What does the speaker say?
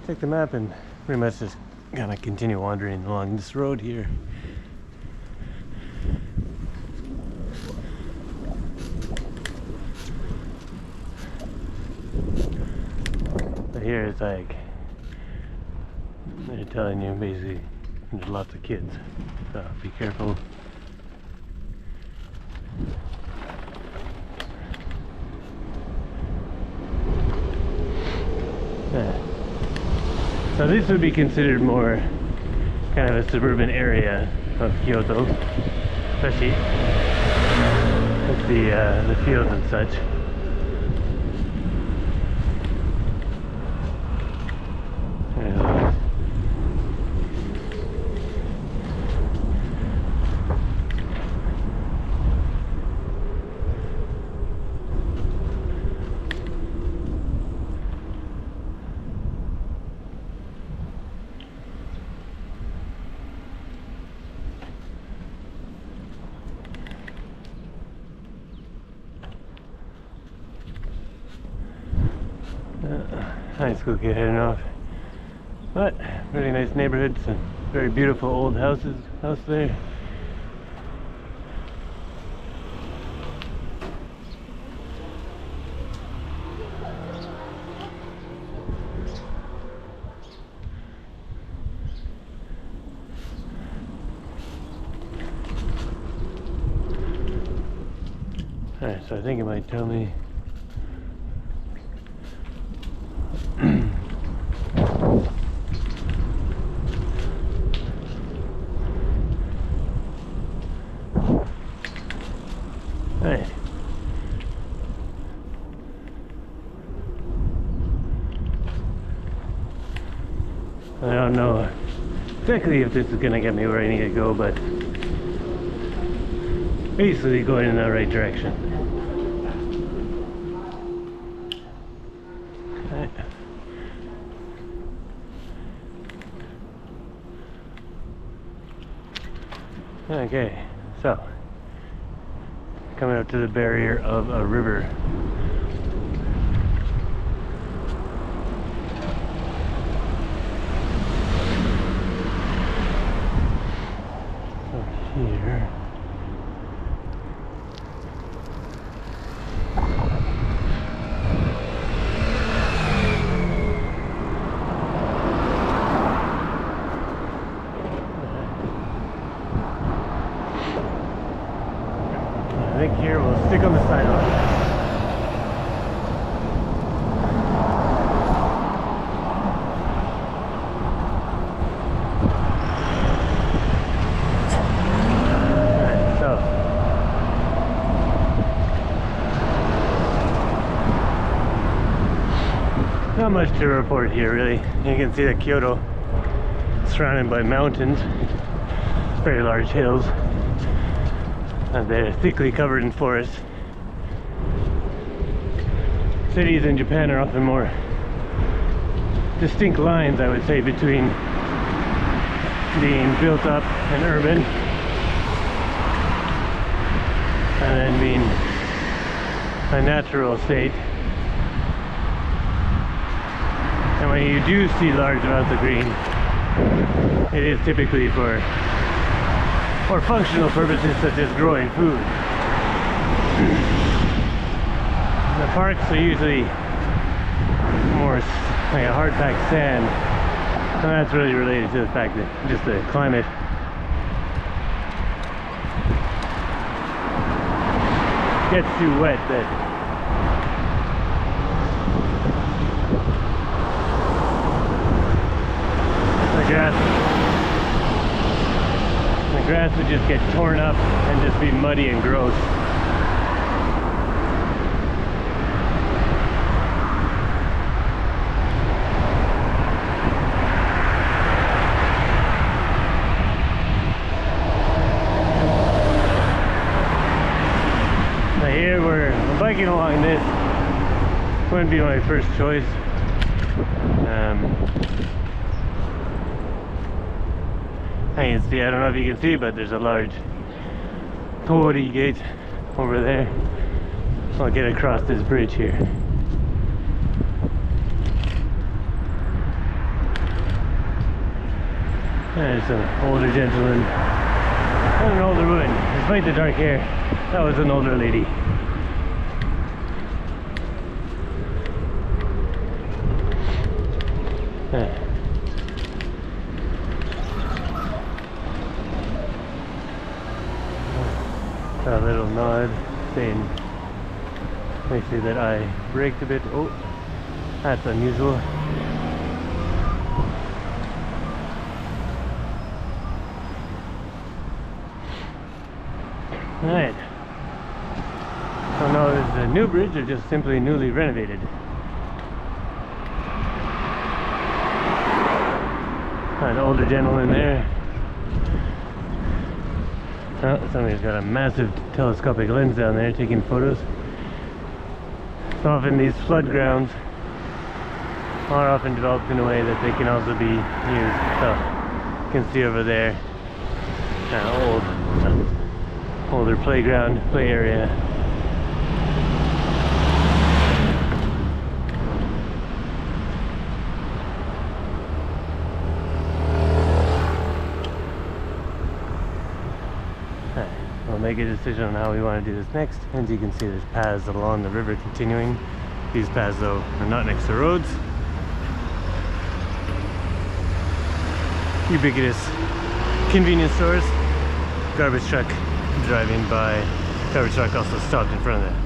check the map and pretty much just gonna continue wandering along this road here. But here it's like they're telling you basically there's lots of kids, so be careful. So this would be considered more kind of a suburban area of Kyoto, especially with the fields and such. High school kid heading off, but really nice neighborhoods and very beautiful old house there. Alright, so I think it might tell me Hey. I don't know exactly if this is gonna get me where I need to go, but basically going in the right direction. Okay, so coming up to the barrier of a river. So here. I think here we'll stick on the sidewalk. Alright, so not much to report here really. You can see that Kyoto is surrounded by mountains, very large hills. They're thickly covered in forests. Cities in Japan are often more distinct lines, I would say, between being built up and urban and then being a natural state. And when you do see large amounts of green, it is typically for functional purposes such as growing food. The parks are usually more like a hard-packed sand, and that's really related to the fact that just the climate gets too wet that the grass would just get torn up and just be muddy and gross. Now here we're biking along this. Wouldn't be my first choice. I can see, I don't know if you can see, but there's a large torii gate over there. I'll get across this bridge here. There's an older gentleman and an older woman. Despite the dark hair, that was an older lady. A little nod saying basically that I braked a bit. Oh, that's unusual. Alright. So now is the new bridge or just simply newly renovated? An older gentleman there. Oh, somebody's got a massive telescopic lens down there taking photos. Often these flood grounds are often developed in a way that they can also be used. So you can see over there an older playground, play area. We'll make a decision on how we want to do this next. As you can see, there's paths along the river continuing. These paths though are not next to roads. Ubiquitous convenience stores. Garbage truck driving by. Garbage truck also stopped in front of the